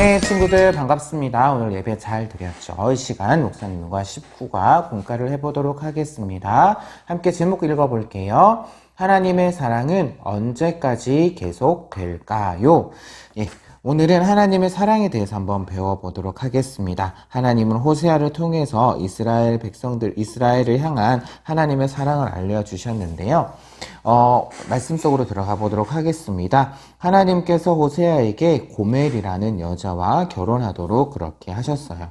네, 친구들 반갑습니다. 오늘 예배 잘 드렸죠? 이 시간 목사님과 19과 공과를 해보도록 하겠습니다. 함께 제목 읽어볼게요. 하나님의 사랑은 언제까지 계속될까요? 예, 오늘은 하나님의 사랑에 대해서 한번 배워보도록 하겠습니다. 하나님은 호세아를 통해서 이스라엘을 향한 하나님의 사랑을 알려주셨는데요. 말씀 속으로 들어가 보도록 하겠습니다. 하나님께서 호세아에게 고멜이라는 여자와 결혼하도록 그렇게 하셨어요.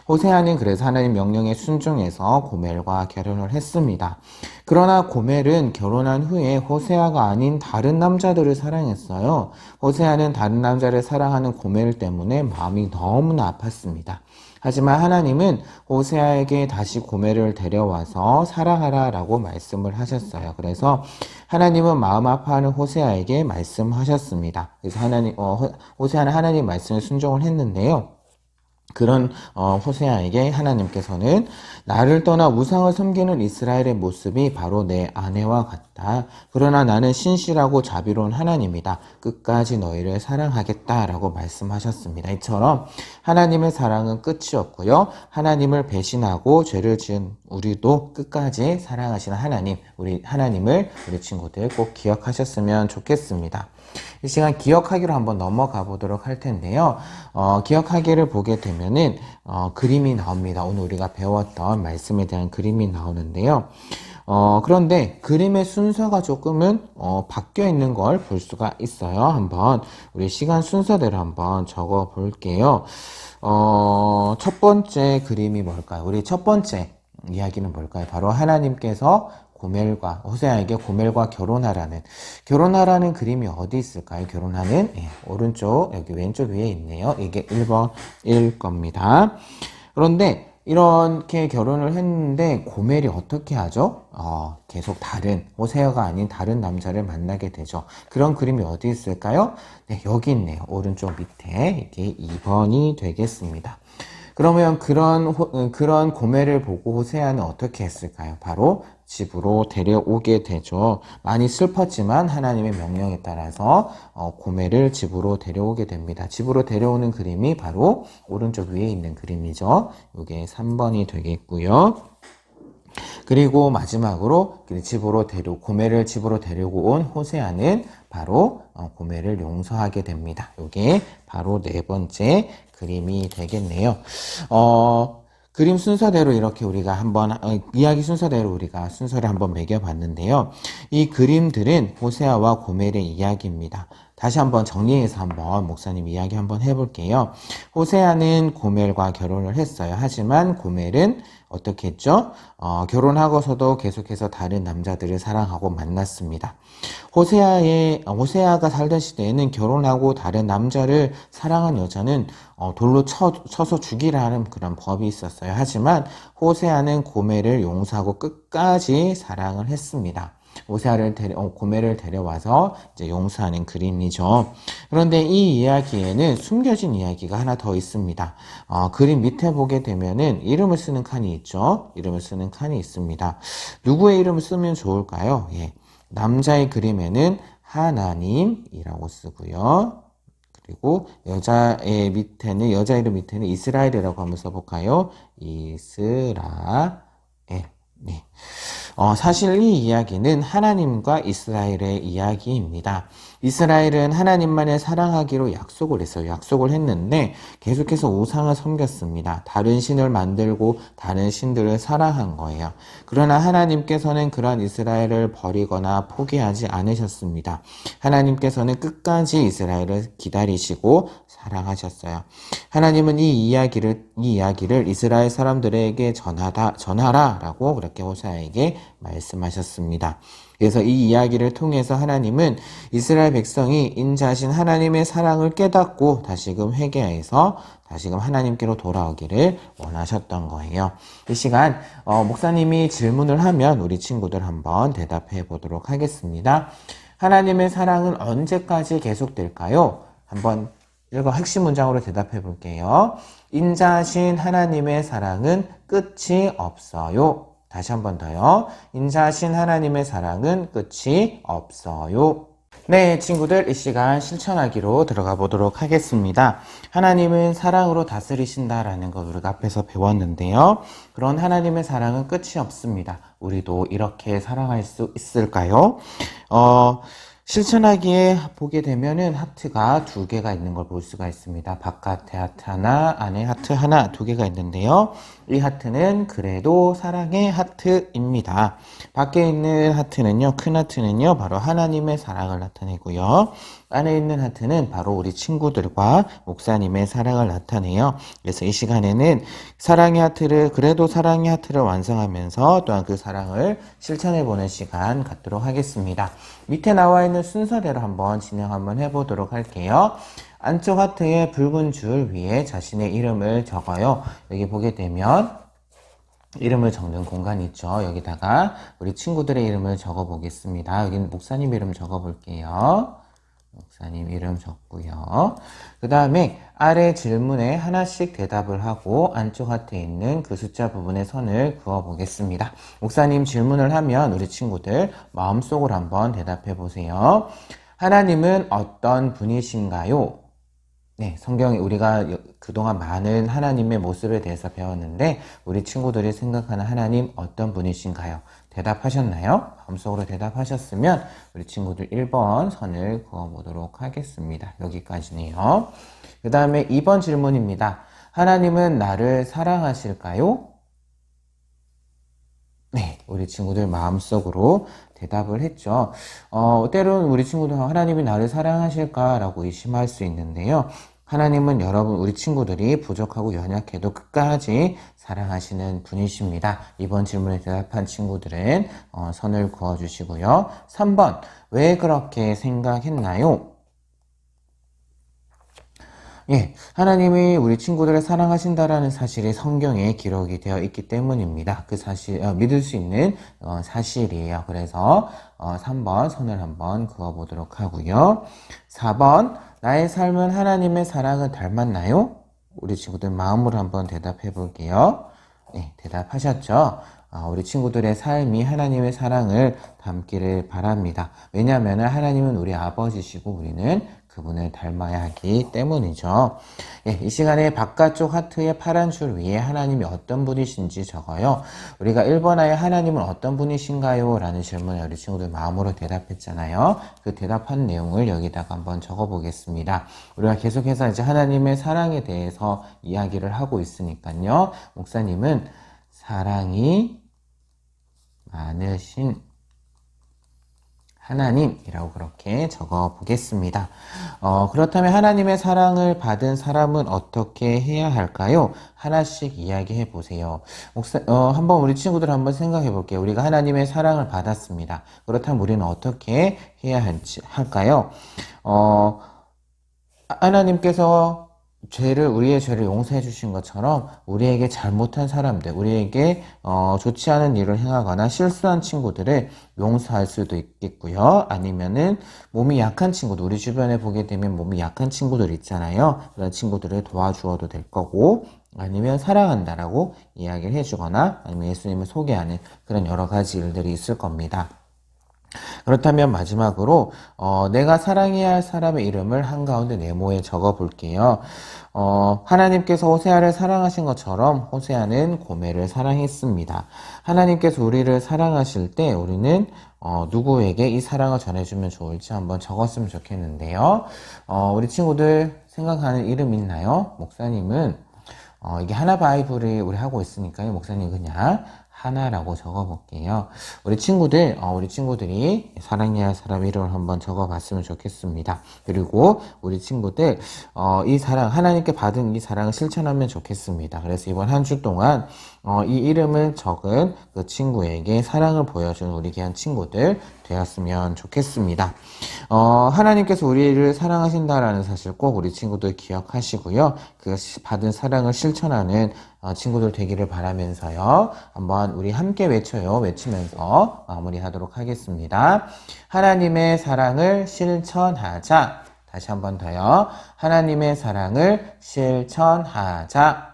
호세아는 그래서 하나님 명령에 순종해서 고멜과 결혼을 했습니다. 그러나 고멜은 결혼한 후에 호세아가 아닌 다른 남자들을 사랑했어요. 호세아는 다른 남자를 사랑하는 고멜 때문에 마음이 너무나 아팠습니다. 하지만 하나님은 호세아에게 다시 고멜을 데려와서 사랑하라 라고 말씀을 하셨어요. 그래서 하나님은 마음 아파하는 호세아에게 말씀하셨습니다. 그래서 호세아는 하나님 말씀에 순종을 했는데요. 그런 호세아에게 하나님께서는 나를 떠나 우상을 섬기는 이스라엘의 모습이 바로 내 아내와 같다. 그러나 나는 신실하고 자비로운 하나님이다. 끝까지 너희를 사랑하겠다라고 말씀하셨습니다. 이처럼 하나님의 사랑은 끝이 없고요. 하나님을 배신하고 죄를 지은 우리도 끝까지 사랑하시는 하나님, 우리 친구들 꼭 기억하셨으면 좋겠습니다. 이 시간 기억하기로 한번 넘어가 보도록 할 텐데요. 기억하기를 보게 되면은 그림이 나옵니다. 오늘 우리가 배웠던 말씀에 대한 그림이 나오는데요. 그런데 그림의 순서가 조금은 바뀌어 있는 걸 볼 수가 있어요. 한번 우리 시간 순서대로 한번 적어 볼게요. 첫 번째 그림이 뭘까요? 우리 첫 번째 이야기는 뭘까요? 바로 하나님께서 호세아에게 고멜과 결혼하라는 그림이 어디 있을까요? 결혼하는, 오른쪽, 여기 왼쪽 위에 있네요. 이게 1번일 겁니다. 그런데 이렇게 결혼을 했는데 고멜이 어떻게 하죠? 계속 호세아가 아닌 다른 남자를 만나게 되죠. 그런 그림이 어디 있을까요? 네, 여기 있네요. 오른쪽 밑에 이게 2번이 되겠습니다. 그러면 그런 고멜을 보고 호세아는 어떻게 했을까요? 바로 집으로 데려오게 되죠. 많이 슬펐지만 하나님의 명령에 따라서 고멜을 집으로 데려오게 됩니다. 집으로 데려오는 그림이 바로 오른쪽 위에 있는 그림이죠. 이게 3번이 되겠고요. 그리고 마지막으로 고멜을 집으로 데리고 온 호세아는 바로 고멜을 용서하게 됩니다. 이게 바로 네 번째 그림이 되겠네요. 그림 순서대로 이렇게 우리가 이야기 순서대로 우리가 순서를 한번 매겨봤는데요. 이 그림들은 호세아와 고멜의 이야기입니다. 다시 한번 정리해서 목사님 이야기 한번 해볼게요. 호세아는 고멜과 결혼을 했어요. 하지만 고멜은 어떻게 했죠? 결혼하고서도 계속해서 다른 남자들을 사랑하고 만났습니다. 호세아가 살던 시대에는 결혼하고 다른 남자를 사랑한 여자는 돌로 쳐서 죽이라 하는 그런 법이 있었어요. 하지만 호세아는 고멜을 용서하고 끝까지 사랑을 했습니다. 고멜을 데려와서 이제 용서하는 그림이죠. 그런데 이 이야기에는 숨겨진 이야기가 하나 더 있습니다. 그림 밑에 보게 되면은 이름을 쓰는 칸이 있죠. 이름을 쓰는 칸이 있습니다. 누구의 이름을 쓰면 좋을까요? 남자의 그림에는 하나님이라고 쓰고요. 그리고 여자 이름 밑에는 이스라엘이라고 한번 써볼까요? 이스라엘. 네. 사실 이 이야기는 하나님과 이스라엘의 이야기입니다. 이스라엘은 하나님만을 사랑하기로 약속을 했어요. 약속을 했는데 계속해서 우상을 섬겼습니다. 다른 신을 만들고 다른 신들을 사랑한 거예요. 그러나 하나님께서는 그런 이스라엘을 버리거나 포기하지 않으셨습니다. 하나님께서는 끝까지 이스라엘을 기다리시고 사랑하셨어요. 하나님은 이 이야기를 이스라엘 사람들에게 전하라라고 그렇게 호세아에게 말씀하셨습니다. 그래서 이 이야기를 통해서 하나님은 이스라엘 백성이 인자하신 하나님의 사랑을 깨닫고 다시금 회개해서 다시금 하나님께로 돌아오기를 원하셨던 거예요. 이 시간 목사님이 질문을 하면 우리 친구들 한번 대답해 보도록 하겠습니다. 하나님의 사랑은 언제까지 계속될까요? 한번 핵심 문장으로 대답해 볼게요. 인자하신 하나님의 사랑은 끝이 없어요. 다시 한 번 더요. 인자하신 하나님의 사랑은 끝이 없어요. 네, 친구들, 이 시간 실천하기로 들어가 보도록 하겠습니다. 하나님은 사랑으로 다스리신다라는 걸 우리가 앞에서 배웠는데요. 그런 하나님의 사랑은 끝이 없습니다. 우리도 이렇게 사랑할 수 있을까요? 실천하기에 보게 되면은 하트가 두 개가 있는 걸 볼 수가 있습니다. 바깥에 하트 하나, 안에 하트 하나, 두 개가 있는데요. 이 하트는 그래도 사랑의 하트입니다. 밖에 있는 하트는요, 큰 하트는요, 바로 하나님의 사랑을 나타내고요. 안에 있는 하트는 바로 우리 친구들과 목사님의 사랑을 나타내요. 그래서 이 시간에는 사랑의 하트를, 그래도 사랑의 하트를 완성하면서 또한 그 사랑을 실천해보는 시간 갖도록 하겠습니다. 밑에 나와 있는 순서대로 한번 진행 한번 해보도록 할게요. 안쪽 하트의 붉은 줄 위에 자신의 이름을 적어요. 여기 보게 되면 이름을 적는 공간이 있죠. 여기다가 우리 친구들의 이름을 적어 보겠습니다. 여기는 목사님 이름 적어 볼게요. 목사님 이름 적고요. 그 다음에 아래 질문에 하나씩 대답을 하고 안쪽 하트에 있는 그 숫자 부분에 선을 그어 보겠습니다. 목사님 질문을 하면 우리 친구들 마음속으로 한번 대답해 보세요. 하나님은 어떤 분이신가요? 네, 성경에 우리가 그동안 많은 하나님의 모습에 대해서 배웠는데 우리 친구들이 생각하는 하나님 어떤 분이신가요? 대답하셨나요? 마음속으로 대답하셨으면 우리 친구들 1번 선을 그어보도록 하겠습니다. 여기까지네요. 그 다음에 2번 질문입니다. 하나님은 나를 사랑하실까요? 네, 우리 친구들 마음속으로 대답을 했죠. 때로는 우리 친구들 하나님이 나를 사랑하실까라고 의심할 수 있는데요. 하나님은 여러분, 우리 친구들이 부족하고 연약해도 끝까지 사랑하시는 분이십니다. 이번 질문에 대답한 친구들은 선을 그어주시고요. 3번, 왜 그렇게 생각했나요? 예, 하나님이 우리 친구들을 사랑하신다라는 사실이 성경에 기록이 되어 있기 때문입니다. 그 사실, 믿을 수 있는 사실이에요. 그래서 3번 선을 한번 그어보도록 하고요. 4번, 나의 삶은 하나님의 사랑을 닮았나요? 우리 친구들 마음으로 한번 대답해 볼게요. 네, 대답하셨죠? 우리 친구들의 삶이 하나님의 사랑을 담기를 바랍니다. 왜냐하면 하나님은 우리 아버지시고 우리는 그분을 닮아야 하기 때문이죠. 예, 이 시간에 바깥쪽 하트의 파란 줄 위에 하나님이 어떤 분이신지 적어요. 우리가 1번하에 하나님은 어떤 분이신가요? 라는 질문에 우리 친구들 마음으로 대답했잖아요. 그 대답한 내용을 여기다가 한번 적어보겠습니다. 우리가 계속해서 이제 하나님의 사랑에 대해서 이야기를 하고 있으니까요. 목사님은 사랑이 많으신 하나님이라고 그렇게 적어 보겠습니다. 그렇다면 하나님의 사랑을 받은 사람은 어떻게 해야 할까요? 하나씩 이야기해 보세요. 한번 우리 친구들 한번 생각해 볼게요. 우리가 하나님의 사랑을 받았습니다. 그렇다면 우리는 어떻게 해야 할까요? 하나님께서 우리의 죄를 용서해 주신 것처럼 우리에게 잘못한 사람들, 우리에게 좋지 않은 일을 행하거나 실수한 친구들을 용서할 수도 있겠고요. 아니면은 몸이 약한 친구들, 우리 주변에 보게 되면 몸이 약한 친구들 있잖아요. 그런 친구들을 도와주어도 될 거고, 아니면 사랑한다라고 이야기를 해주거나, 아니면 예수님을 소개하는 그런 여러 가지 일들이 있을 겁니다. 그렇다면 마지막으로 내가 사랑해야 할 사람의 이름을 한가운데 네모에 적어 볼게요. 하나님께서 호세아를 사랑하신 것처럼 호세아는 고멜을 사랑했습니다. 하나님께서 우리를 사랑하실 때 우리는 누구에게 이 사랑을 전해주면 좋을지 한번 적었으면 좋겠는데요. 우리 친구들 생각하는 이름 있나요? 목사님은 이게 하나 바이블을 우리 하고 있으니까요. 목사님 그냥 하나라고 적어볼게요. 우리 친구들이 사랑해야 할 사람 이름을 한번 적어봤으면 좋겠습니다. 그리고 우리 친구들, 이 사랑, 하나님께 받은 이 사랑을 실천하면 좋겠습니다. 그래서 이번 한 주 동안, 이 이름을 적은 그 친구에게 사랑을 보여준 우리 귀한 친구들 되었으면 좋겠습니다. 하나님께서 우리를 사랑하신다라는 사실 꼭 우리 친구들 기억하시고요. 그 받은 사랑을 실천하는 친구들 되기를 바라면서요. 한번 우리 함께 외쳐요. 외치면서 마무리하도록 하겠습니다. 하나님의 사랑을 실천하자. 다시 한번 더요. 하나님의 사랑을 실천하자.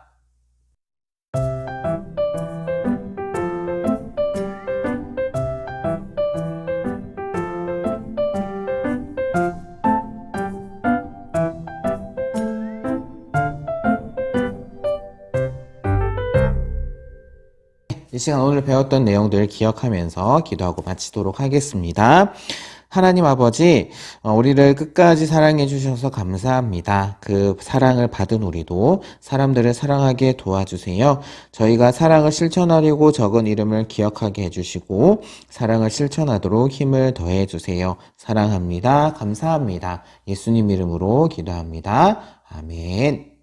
이 시간 오늘 배웠던 내용들 기억하면서 기도하고 마치도록 하겠습니다. 하나님 아버지, 우리를 끝까지 사랑해 주셔서 감사합니다. 그 사랑을 받은 우리도 사람들을 사랑하게 도와주세요. 저희가 사랑을 실천하려고 적은 이름을 기억하게 해주시고 사랑을 실천하도록 힘을 더해 주세요. 사랑합니다. 감사합니다. 예수님 이름으로 기도합니다. 아멘.